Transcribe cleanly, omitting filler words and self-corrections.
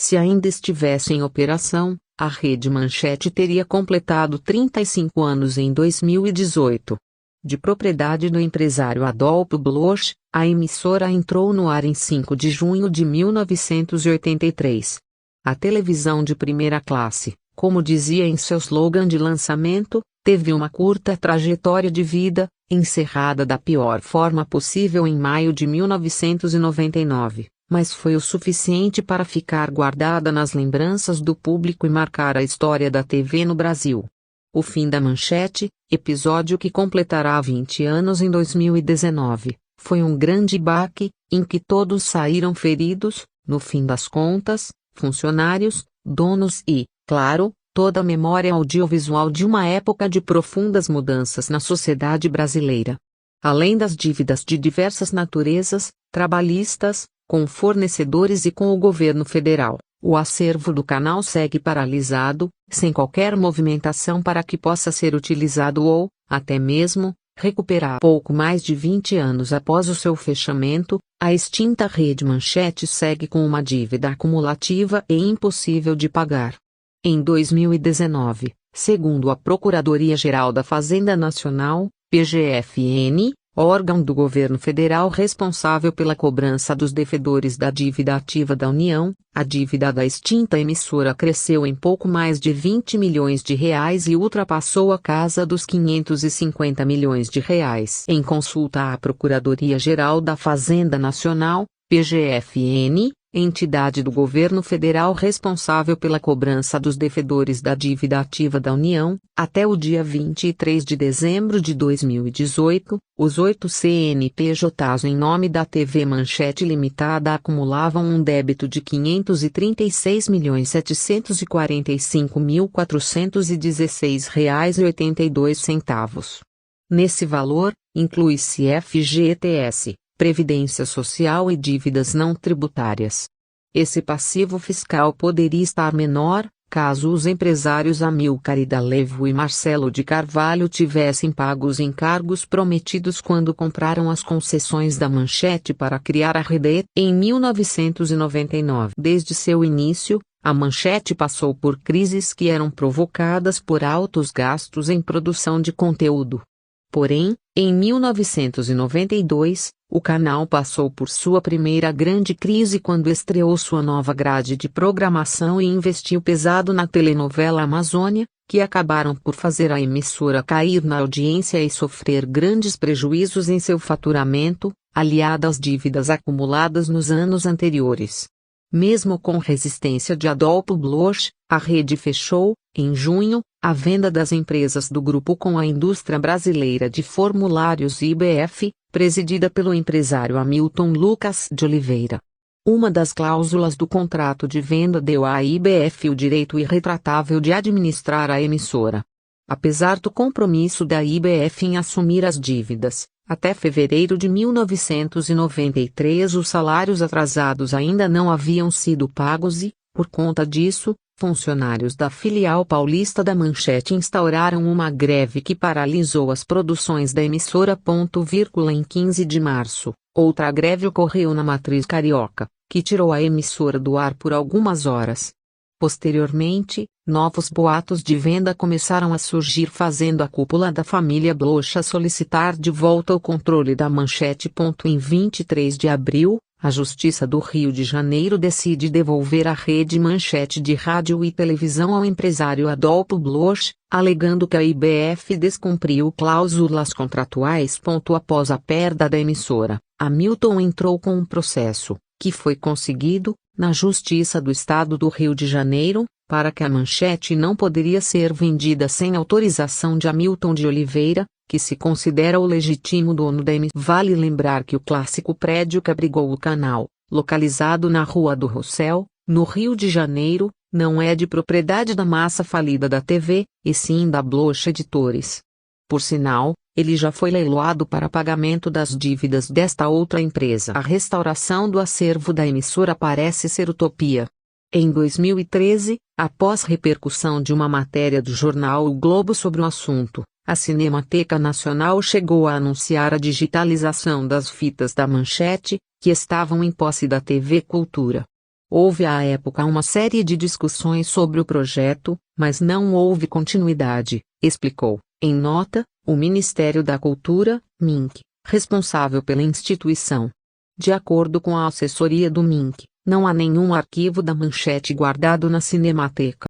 Se ainda estivesse em operação, a Rede Manchete teria completado 35 anos em 2018. De propriedade do empresário Adolfo Bloch, a emissora entrou no ar em 5 de junho de 1983. A televisão de primeira classe, como dizia em seu slogan de lançamento, teve uma curta trajetória de vida, encerrada da pior forma possível em maio de 1999, mas foi o suficiente para ficar guardada nas lembranças do público e marcar a história da TV no Brasil. O fim da Manchete, episódio que completará 20 anos em 2019, foi um grande baque, em que todos saíram feridos, no fim das contas, funcionários, donos e, claro, toda a memória audiovisual de uma época de profundas mudanças na sociedade brasileira. Além das dívidas de diversas naturezas, trabalhistas, com fornecedores e com o governo federal, o acervo do canal segue paralisado, sem qualquer movimentação para que possa ser utilizado ou, até mesmo, recuperar. Pouco mais de 20 anos após o seu fechamento, a extinta Rede Manchete segue com uma dívida acumulativa e impossível de pagar. Em 2019, segundo a Procuradoria-Geral da Fazenda Nacional, PGFN, órgão do governo federal responsável pela cobrança dos devedores da dívida ativa da União, a dívida da extinta emissora cresceu em pouco mais de 20 milhões de reais e ultrapassou a casa dos 550 milhões de reais. Em consulta à Procuradoria-Geral da Fazenda Nacional, PGFN, entidade do governo federal responsável pela cobrança dos devedores da dívida ativa da União, até o dia 23 de dezembro de 2018, os 8 CNPJs em nome da TV Manchete Limitada acumulavam um débito de R$ 536.745.416,82. Nesse valor, inclui-se FGTS, Previdência Social e dívidas não tributárias. Esse passivo fiscal poderia estar menor, caso os empresários Amilcar Idalevo e Marcelo de Carvalho tivessem pago os encargos prometidos quando compraram as concessões da Manchete para criar a Rede em 1999. Desde seu início, a Manchete passou por crises que eram provocadas por altos gastos em produção de conteúdo. Porém, em 1992, o canal passou por sua primeira grande crise quando estreou sua nova grade de programação e investiu pesado na telenovela Amazônia, que acabaram por fazer a emissora cair na audiência e sofrer grandes prejuízos em seu faturamento, aliada às dívidas acumuladas nos anos anteriores. Mesmo com resistência de Adolfo Bloch, a rede fechou, em junho, a venda das empresas do grupo com a indústria brasileira de formulários IBF, presidida pelo empresário Hamilton Lucas de Oliveira. Uma das cláusulas do contrato de venda deu à IBF o direito irretratável de administrar a emissora. Apesar do compromisso da IBF em assumir as dívidas, até fevereiro de 1993 os salários atrasados ainda não haviam sido pagos e, por conta disso, funcionários da filial paulista da Manchete instauraram uma greve que paralisou as produções da emissora. Em 15 de março, outra greve ocorreu na matriz carioca, que tirou a emissora do ar por algumas horas. Posteriormente, novos boatos de venda começaram a surgir, fazendo a cúpula da família Bloch solicitar de volta o controle da Manchete. Em 23 de abril, a Justiça do Rio de Janeiro decide devolver a Rede Manchete de rádio e televisão ao empresário Adolfo Bloch, alegando que a IBF descumpriu cláusulas contratuais. Após a perda da emissora, Hamilton entrou com um processo, que foi conseguido, na Justiça do Estado do Rio de Janeiro, para que a Manchete não poderia ser vendida sem autorização de Hamilton de Oliveira, que se considera o legítimo dono da emissora. Vale lembrar que o clássico prédio que abrigou o canal, localizado na Rua do Rossel, no Rio de Janeiro, não é de propriedade da massa falida da TV, e sim da Bloch Editores. Por sinal, ele já foi leiloado para pagamento das dívidas desta outra empresa. A restauração do acervo da emissora parece ser utopia. Em 2013, após repercussão de uma matéria do jornal O Globo sobre o assunto, a Cinemateca Nacional chegou a anunciar a digitalização das fitas da Manchete, que estavam em posse da TV Cultura. Houve à época uma série de discussões sobre o projeto, mas não houve continuidade, explicou. Em nota, o Ministério da Cultura, MINC, responsável pela instituição. De acordo com a assessoria do MINC, não há nenhum arquivo da Manchete guardado na Cinemateca.